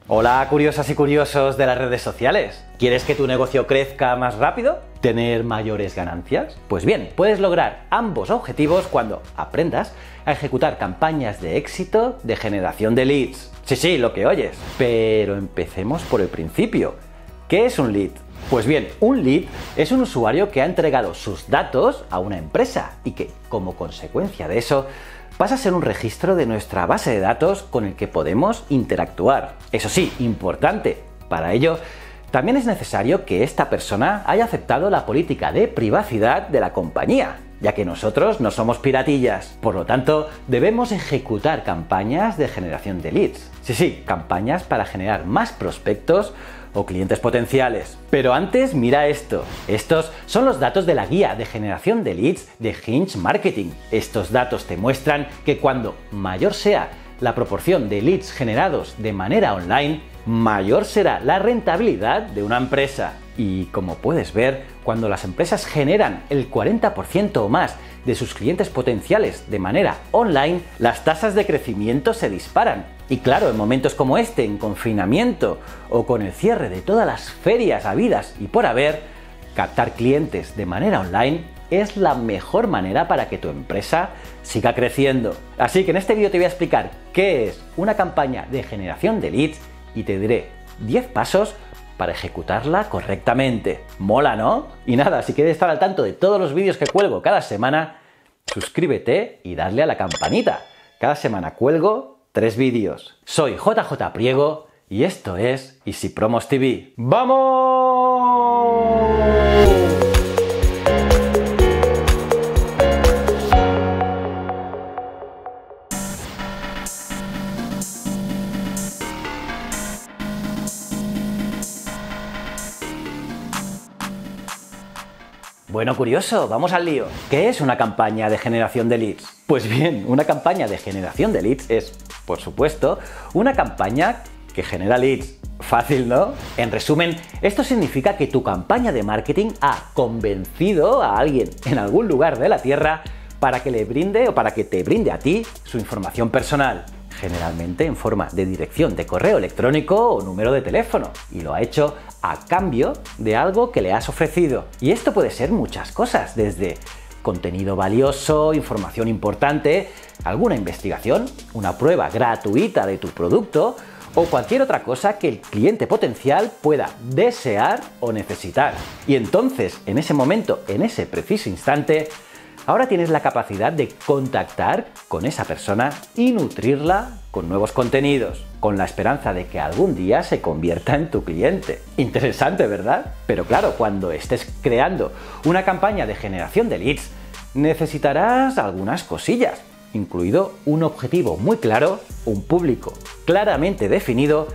Hola curiosas y curiosos de las redes sociales. ¿Quieres que tu negocio crezca más rápido? ¿Tener mayores ganancias? Pues bien, puedes lograr ambos objetivos cuando aprendas a ejecutar campañas de éxito de generación de leads. Sí, lo que oyes. Pero empecemos por el principio. ¿Qué es un lead? Pues bien, un lead es un usuario que ha entregado sus datos a una empresa y que, como consecuencia de eso, pasa a ser un registro de nuestra base de datos con el que podemos interactuar. Eso sí, importante, para ello también es necesario que esta persona haya aceptado la política de privacidad de la compañía, ya que nosotros no somos piratillas. Por lo tanto, debemos ejecutar campañas de generación de leads. Sí, campañas para generar más prospectos o clientes potenciales. Pero antes, mira esto. Estos son los datos de la guía de generación de leads de Hinge Marketing. Estos datos te muestran que cuando mayor sea la proporción de leads generados de manera online, mayor será la rentabilidad de una empresa. Y como puedes ver, cuando las empresas generan el 40% o más de sus clientes potenciales de manera online, las tasas de crecimiento se disparan. Y claro, en momentos como este, en confinamiento o con el cierre de todas las ferias habidas y por haber, captar clientes de manera online es la mejor manera para que tu empresa siga creciendo. Así que en este vídeo te voy a explicar qué es una campaña de generación de leads y te diré 10 pasos para ejecutarla correctamente. Mola, ¿no? Y nada, si quieres estar al tanto de todos los vídeos que cuelgo cada semana, suscríbete y darle a la campanita. Cada semana cuelgo 3 vídeos. Soy JJ Priego y esto es Easy Promos TV. ¡Vamos! Bueno, curioso, vamos al lío. ¿Qué es una campaña de generación de leads? Pues bien, una campaña de generación de leads es, por supuesto, una campaña que genera leads. Fácil, ¿no? En resumen, esto significa que tu campaña de marketing ha convencido a alguien en algún lugar de la Tierra para que le brinde o para que te brinde a ti su información personal, generalmente en forma de dirección de correo electrónico o número de teléfono, y lo ha hecho a cambio de algo que le has ofrecido. Y esto puede ser muchas cosas, desde contenido valioso, información importante, alguna investigación, una prueba gratuita de tu producto o cualquier otra cosa que el cliente potencial pueda desear o necesitar. Y entonces, en ese momento, en ese preciso instante, ahora tienes la capacidad de contactar con esa persona y nutrirla con nuevos contenidos, con la esperanza de que algún día se convierta en tu cliente. Interesante, ¿verdad? Pero claro, cuando estés creando una campaña de generación de leads, necesitarás algunas cosillas, incluido un objetivo muy claro, un público claramente definido,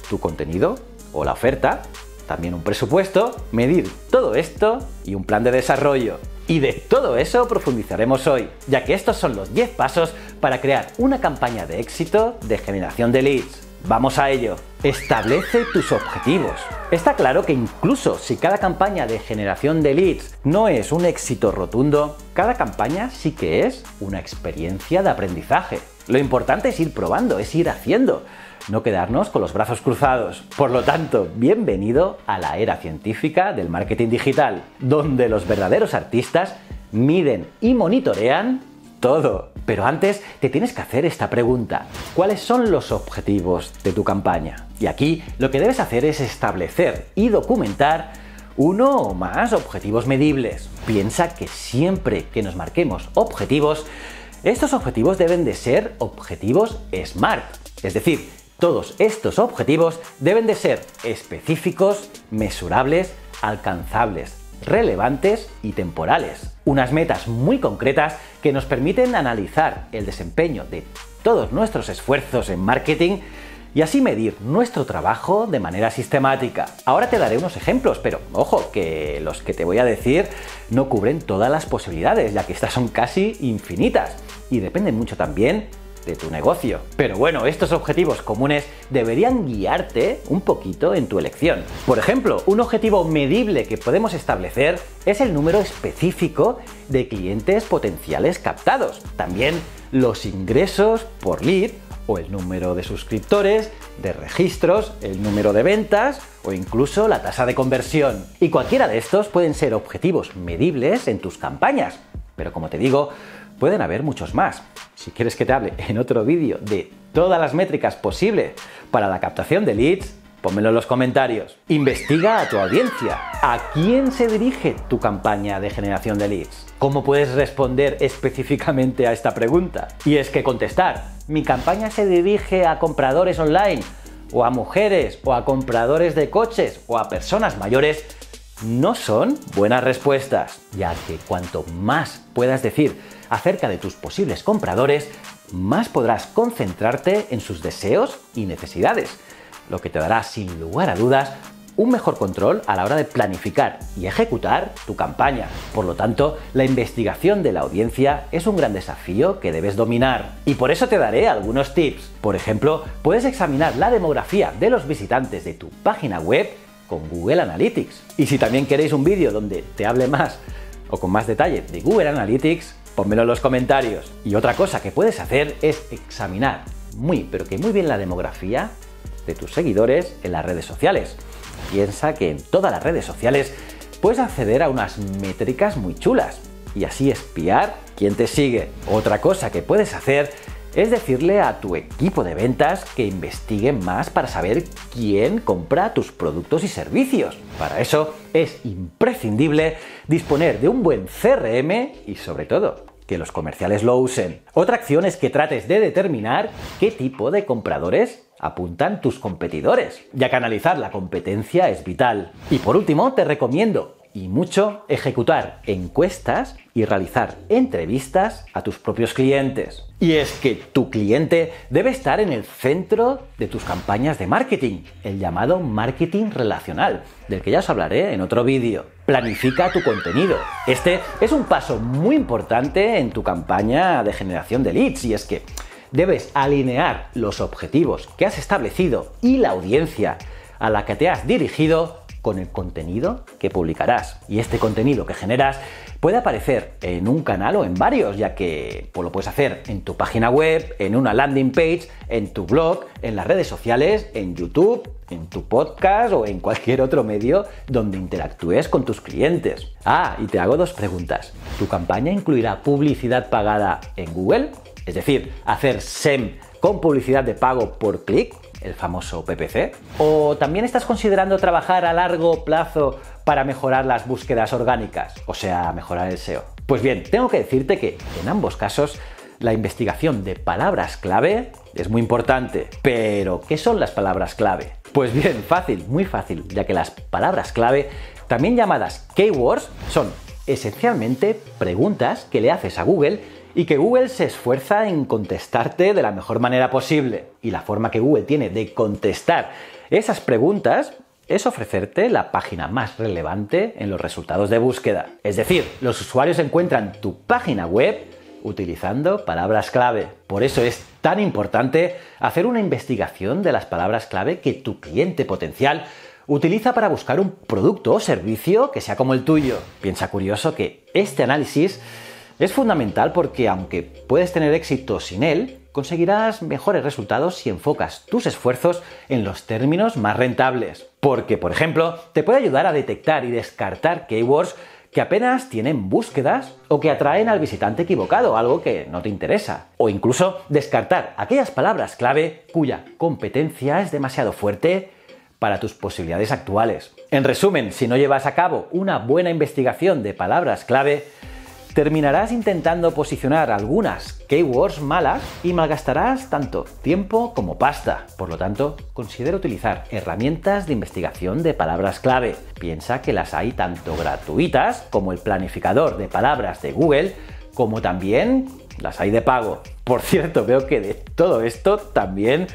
tu contenido o la oferta, también un presupuesto, medir todo esto y un plan de desarrollo. Y de todo eso profundizaremos hoy, ya que estos son los 10 pasos para crear una campaña de éxito de generación de leads. ¡Vamos a ello! Establece tus objetivos. Está claro que incluso si cada campaña de generación de leads no es un éxito rotundo, cada campaña sí que es una experiencia de aprendizaje. Lo importante es ir probando, es ir haciendo, no quedarnos con los brazos cruzados. Por lo tanto, bienvenido a la era científica del marketing digital, donde los verdaderos artistas miden y monitorean todo. Pero antes te tienes que hacer esta pregunta: ¿cuáles son los objetivos de tu campaña? Y aquí lo que debes hacer es establecer y documentar uno o más objetivos medibles. Piensa que siempre que nos marquemos objetivos, estos objetivos deben de ser objetivos SMART, es decir, todos estos objetivos deben de ser específicos, mesurables, alcanzables, relevantes y temporales. Unas metas muy concretas que nos permiten analizar el desempeño de todos nuestros esfuerzos en marketing y así medir nuestro trabajo de manera sistemática. Ahora te daré unos ejemplos, pero ojo, que los que te voy a decir no cubren todas las posibilidades, ya que estas son casi infinitas y dependen mucho también de tu negocio. Pero bueno, estos objetivos comunes deberían guiarte un poquito en tu elección. Por ejemplo, un objetivo medible que podemos establecer es el número específico de clientes potenciales captados. También los ingresos por lead o el número de suscriptores, de registros, el número de ventas o incluso la tasa de conversión. Y cualquiera de estos pueden ser objetivos medibles en tus campañas, pero como te digo, pueden haber muchos más. Si quieres que te hable en otro vídeo de todas las métricas posibles para la captación de leads, pónmelo en los comentarios. Investiga a tu audiencia. ¿A quién se dirige tu campaña de generación de leads? ¿Cómo puedes responder específicamente a esta pregunta? Y es que contestar, mi campaña se dirige a compradores online, o a mujeres, o a compradores de coches, o a personas mayores, no son buenas respuestas, ya que cuanto más puedas decir acerca de tus posibles compradores, más podrás concentrarte en sus deseos y necesidades, lo que te dará sin lugar a dudas un mejor control a la hora de planificar y ejecutar tu campaña. Por lo tanto, la investigación de la audiencia es un gran desafío que debes dominar. Y por eso te daré algunos tips. Por ejemplo, puedes examinar la demografía de los visitantes de tu página web con Google Analytics. Y si también queréis un vídeo donde te hable más o con más detalle de Google Analytics, pónmelo en los comentarios. Y otra cosa que puedes hacer es examinar muy bien la demografía de tus seguidores en las redes sociales. Piensa que en todas las redes sociales puedes acceder a unas métricas muy chulas y así espiar quién te sigue. Otra cosa que puedes hacer es decirle a tu equipo de ventas que investiguen más para saber quién compra tus productos y servicios. Para eso es imprescindible disponer de un buen CRM y sobre todo que los comerciales lo usen. Otra acción es que trates de determinar qué tipo de compradores apuntan tus competidores, ya que analizar la competencia es vital. Y por último, te recomiendo y mucho ejecutar encuestas y realizar entrevistas a tus propios clientes. Y es que tu cliente debe estar en el centro de tus campañas de marketing, el llamado marketing relacional, del que ya os hablaré en otro vídeo. Planifica tu contenido. Este es un paso muy importante en tu campaña de generación de leads, y es que debes alinear los objetivos que has establecido y la audiencia a la que te has dirigido con el contenido que publicarás. Y este contenido que generas puede aparecer en un canal o en varios, ya que lo puedes hacer en tu página web, en una landing page, en tu blog, en las redes sociales, en YouTube, en tu podcast o en cualquier otro medio donde interactúes con tus clientes. Y te hago dos preguntas. ¿Tu campaña incluirá publicidad pagada en Google? Es decir, hacer SEM con publicidad de pago por clic, el famoso PPC. ¿O también estás considerando trabajar a largo plazo para mejorar las búsquedas orgánicas? O sea, mejorar el SEO. Pues bien, tengo que decirte que en ambos casos la investigación de palabras clave es muy importante. Pero, ¿qué son las palabras clave? Pues bien, fácil, muy fácil, ya que las palabras clave, también llamadas keywords, son esencialmente preguntas que le haces a Google y que Google se esfuerza en contestarte de la mejor manera posible. Y la forma que Google tiene de contestar esas preguntas es ofrecerte la página más relevante en los resultados de búsqueda. Es decir, los usuarios encuentran tu página web utilizando palabras clave. Por eso es tan importante hacer una investigación de las palabras clave que tu cliente potencial utiliza para buscar un producto o servicio que sea como el tuyo. Piensa curioso que este análisis es fundamental porque, aunque puedes tener éxito sin él, conseguirás mejores resultados si enfocas tus esfuerzos en los términos más rentables. Porque, por ejemplo, te puede ayudar a detectar y descartar keywords que apenas tienen búsquedas o que atraen al visitante equivocado, algo que no te interesa. O incluso descartar aquellas palabras clave cuya competencia es demasiado fuerte para tus posibilidades actuales. En resumen, si no llevas a cabo una buena investigación de palabras clave, terminarás intentando posicionar algunas keywords malas y malgastarás tanto tiempo como pasta. Por lo tanto, considera utilizar herramientas de investigación de palabras clave. Piensa que las hay tanto gratuitas como el planificador de palabras de Google, como también las hay de pago. Por cierto, veo que de todo esto también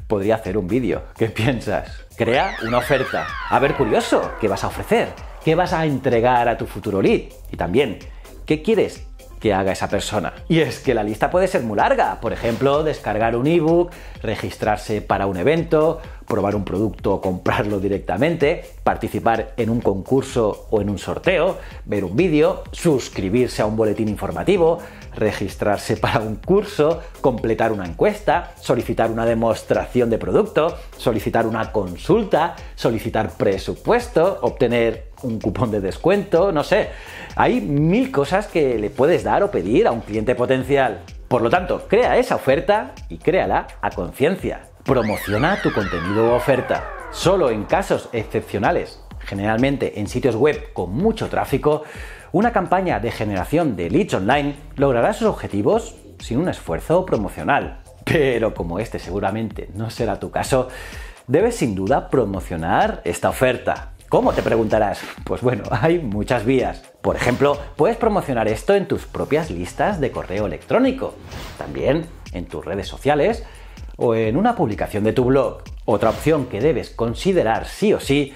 podría hacer un vídeo. ¿Qué piensas? Crea una oferta. A ver, curioso, ¿qué vas a ofrecer? ¿Qué vas a entregar a tu futuro lead? Y también, ¿qué quieres que haga esa persona. Y es que la lista puede ser muy larga. Por ejemplo, descargar un ebook, registrarse para un evento, probar un producto o comprarlo directamente, participar en un concurso o en un sorteo, ver un vídeo, suscribirse a un boletín informativo, registrarse para un curso, completar una encuesta, solicitar una demostración de producto, solicitar una consulta, solicitar presupuesto, obtener un cupón de descuento, no sé. Hay 1000 cosas que le puedes dar o pedir a un cliente potencial. Por lo tanto, crea esa oferta y créala a conciencia. Promociona tu contenido o oferta. Solo en casos excepcionales, generalmente en sitios web con mucho tráfico, una campaña de generación de leads online logrará sus objetivos sin un esfuerzo promocional. Pero como este seguramente no será tu caso, debes sin duda promocionar esta oferta. ¿Cómo?, te preguntarás. Pues bueno, hay muchas vías. Por ejemplo, puedes promocionar esto en tus propias listas de correo electrónico, también en tus redes sociales o en una publicación de tu blog. Otra opción que debes considerar sí o sí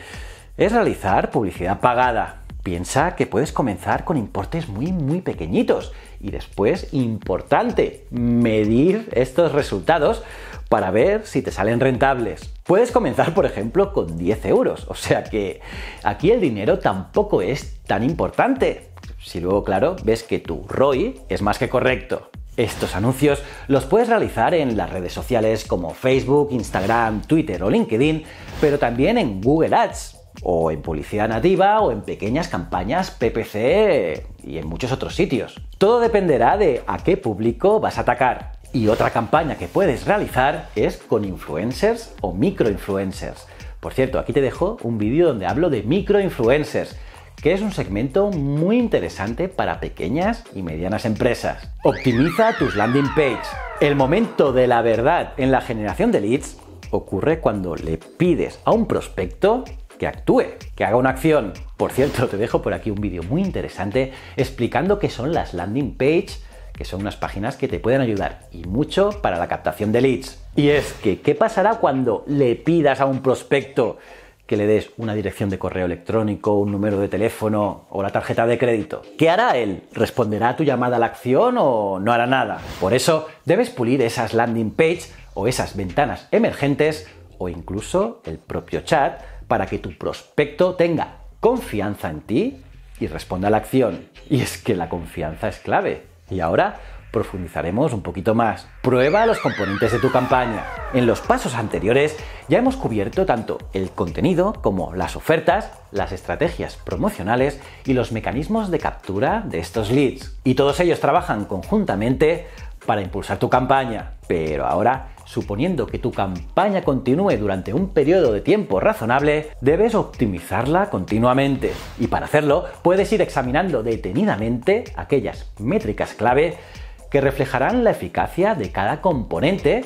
es realizar publicidad pagada. Piensa que puedes comenzar con importes muy pequeñitos y después, importante, medir estos resultados para ver si te salen rentables. Puedes comenzar, por ejemplo, con 10 euros, o sea que aquí el dinero tampoco es tan importante. Si luego, claro, ves que tu ROI es más que correcto. Estos anuncios los puedes realizar en las redes sociales como Facebook, Instagram, Twitter o LinkedIn, pero también en Google Ads, o en publicidad nativa o en pequeñas campañas PPC y en muchos otros sitios. Todo dependerá de a qué público vas a atacar. Y otra campaña que puedes realizar es con influencers o microinfluencers. Por cierto, aquí te dejo un vídeo donde hablo de microinfluencers, que es un segmento muy interesante para pequeñas y medianas empresas. Optimiza tus landing page. El momento de la verdad en la generación de leads ocurre cuando le pides a un prospecto que actúe, que haga una acción. Por cierto, te dejo por aquí un vídeo muy interesante explicando qué son las landing page, que son unas páginas que te pueden ayudar y mucho para la captación de leads. Y es que, ¿qué pasará cuando le pidas a un prospecto que le des una dirección de correo electrónico, un número de teléfono o la tarjeta de crédito? ¿Qué hará él? ¿Responderá a tu llamada a la acción o no hará nada? Por eso, debes pulir esas landing page o esas ventanas emergentes o incluso el propio chat para que tu prospecto tenga confianza en ti y responda a la acción. Y es que la confianza es clave. Y ahora profundizaremos un poquito más. Prueba los componentes de tu campaña. En los pasos anteriores ya hemos cubierto tanto el contenido como las ofertas, las estrategias promocionales y los mecanismos de captura de estos leads. Y todos ellos trabajan conjuntamente para impulsar tu campaña. Pero ahora, suponiendo que tu campaña continúe durante un periodo de tiempo razonable, debes optimizarla continuamente. Y para hacerlo, puedes ir examinando detenidamente aquellas métricas clave que reflejarán la eficacia de cada componente,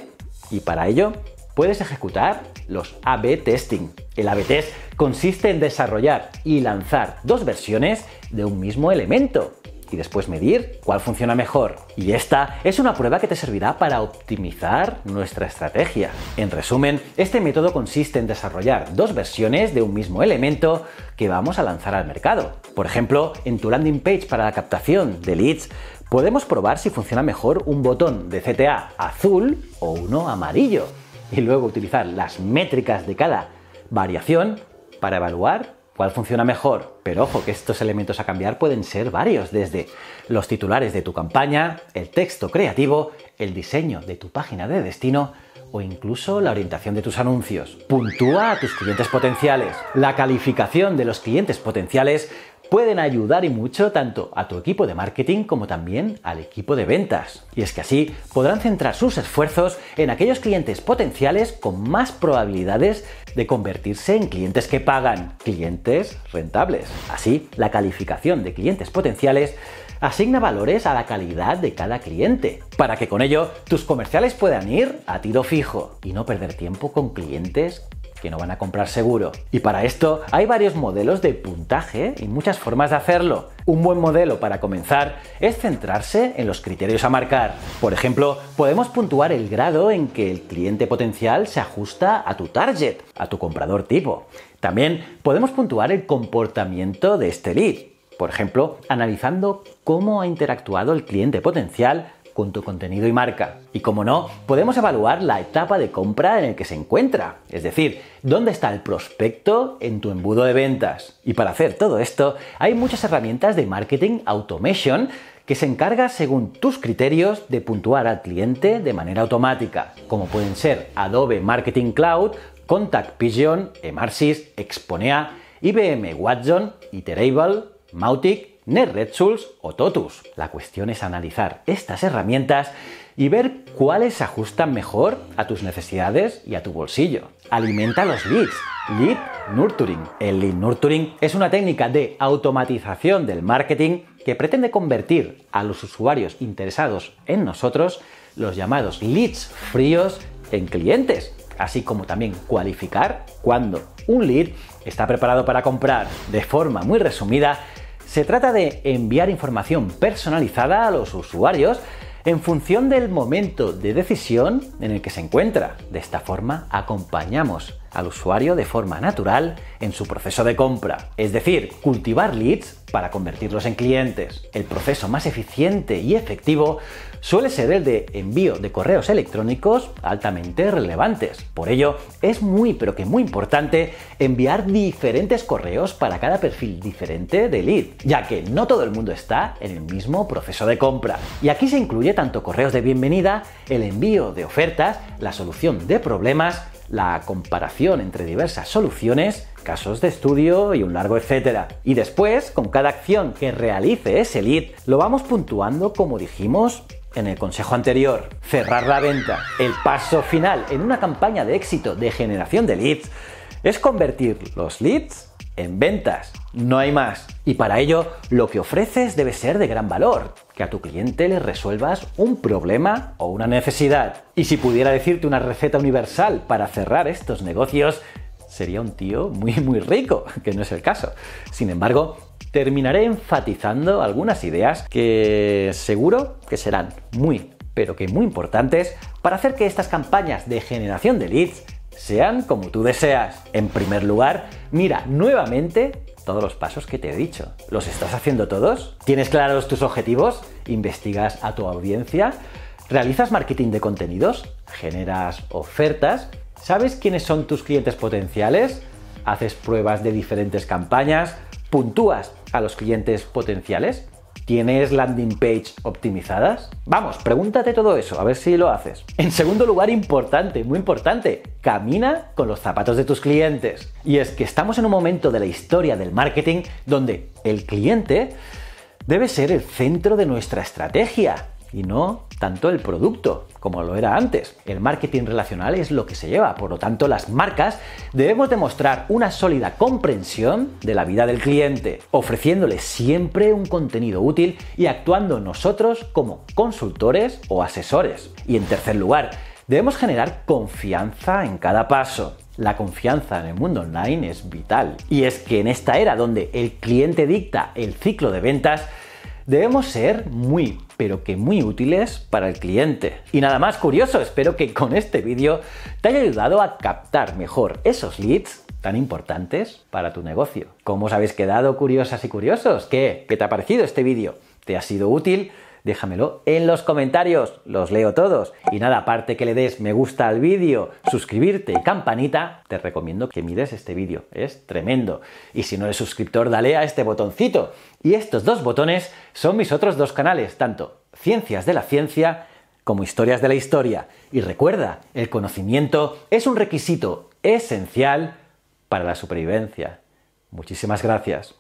y para ello puedes ejecutar los A/B testing. El A/B test consiste en desarrollar y lanzar 2 versiones de un mismo elemento y después medir cuál funciona mejor. Y esta es una prueba que te servirá para optimizar nuestra estrategia. En resumen, este método consiste en desarrollar 2 versiones de un mismo elemento que vamos a lanzar al mercado. Por ejemplo, en tu landing page para la captación de leads, podemos probar si funciona mejor un botón de CTA azul o uno amarillo, y luego utilizar las métricas de cada variación para evaluar cuál funciona mejor. Pero ojo, que estos elementos a cambiar pueden ser varios, desde los titulares de tu campaña, el texto creativo, el diseño de tu página de destino o incluso la orientación de tus anuncios. Puntúa a tus clientes potenciales. La calificación de los clientes potenciales pueden ayudar y mucho tanto a tu equipo de marketing como también al equipo de ventas. Y es que así podrán centrar sus esfuerzos en aquellos clientes potenciales con más probabilidades de convertirse en clientes que pagan, clientes rentables. Así, la calificación de clientes potenciales asigna valores a la calidad de cada cliente, para que con ello tus comerciales puedan ir a tiro fijo y no perder tiempo con clientes que no van a comprar seguro. Y para esto hay varios modelos de puntaje y muchas formas de hacerlo. Un buen modelo para comenzar es centrarse en los criterios a marcar. Por ejemplo, podemos puntuar el grado en que el cliente potencial se ajusta a tu target, a tu comprador tipo. También podemos puntuar el comportamiento de este lead. Por ejemplo, analizando cómo ha interactuado el cliente potencial con tu contenido y marca. Y como no, podemos evaluar la etapa de compra en el que se encuentra, es decir, dónde está el prospecto en tu embudo de ventas. Y para hacer todo esto, hay muchas herramientas de marketing automation que se encarga, según tus criterios, de puntuar al cliente de manera automática, como pueden ser Adobe Marketing Cloud, Contact Pigeon, Emarsys, Exponea, IBM Watson, Iterable, Mautic, NetResults o Totus. La cuestión es analizar estas herramientas y ver cuáles se ajustan mejor a tus necesidades y a tu bolsillo. Alimenta los leads. Lead Nurturing. El Lead Nurturing es una técnica de automatización del marketing que pretende convertir a los usuarios interesados en nosotros, los llamados leads fríos, en clientes, así como también cualificar cuando un lead está preparado para comprar. De forma muy resumida, se trata de enviar información personalizada a los usuarios en función del momento de decisión en el que se encuentra. De esta forma, acompañamos al usuario de forma natural en su proceso de compra, es decir, cultivar leads para convertirlos en clientes. El proceso más eficiente y efectivo suele ser el de envío de correos electrónicos altamente relevantes. Por ello, es muy pero que muy importante enviar diferentes correos para cada perfil diferente de lead, ya que no todo el mundo está en el mismo proceso de compra. Y aquí se incluye tanto correos de bienvenida, el envío de ofertas, la solución de problemas, la comparación entre diversas soluciones, casos de estudio y un largo etcétera. Y después, con cada acción que realice ese lead, lo vamos puntuando como dijimos en el consejo anterior. Cerrar la venta. El paso final en una campaña de éxito de generación de leads es convertir los leads en ventas. No hay más. Y para ello, lo que ofreces debe ser de gran valor, que a tu cliente le resuelvas un problema o una necesidad. Y si pudiera decirte una receta universal para cerrar estos negocios, sería un tío muy rico, que no es el caso. Sin embargo, terminaré enfatizando algunas ideas que seguro que serán pero que muy importantes para hacer que estas campañas de generación de leads sean como tú deseas. En primer lugar, mira nuevamente todos los pasos que te he dicho. ¿Los estás haciendo todos? ¿Tienes claros tus objetivos? ¿Investigas a tu audiencia? ¿Realizas marketing de contenidos? ¿Generas ofertas? ¿Sabes quiénes son tus clientes potenciales? ¿Haces pruebas de diferentes campañas? ¿Puntúas a los clientes potenciales? ¿Tienes landing page optimizadas? Vamos, pregúntate todo eso, a ver si lo haces. En segundo lugar, importante, muy importante, camina con los zapatos de tus clientes. Y es que estamos en un momento de la historia del marketing donde el cliente debe ser el centro de nuestra estrategia y no tanto el producto, como lo era antes. El marketing relacional es lo que se lleva, por lo tanto las marcas debemos demostrar una sólida comprensión de la vida del cliente, ofreciéndole siempre un contenido útil y actuando nosotros como consultores o asesores. Y en tercer lugar, debemos generar confianza en cada paso. La confianza en el mundo online es vital. Y es que en esta era donde el cliente dicta el ciclo de ventas, debemos ser pero que muy útiles para el cliente. Y nada más curioso, espero que con este vídeo te haya ayudado a captar mejor esos leads tan importantes para tu negocio. ¿Cómo os habéis quedado curiosas y curiosos? ¿Qué te ha parecido este vídeo? ¿Te ha sido útil? Déjamelo en los comentarios, los leo todos. Y nada, aparte que le des me gusta al vídeo, suscribirte y campanita, te recomiendo que mires este vídeo, es tremendo. Y si no eres suscriptor, dale a este botoncito. Y estos dos botones son mis otros dos canales, tanto Ciencias de la Ciencia como Historias de la Historia. Y recuerda, el conocimiento es un requisito esencial para la supervivencia. Muchísimas gracias.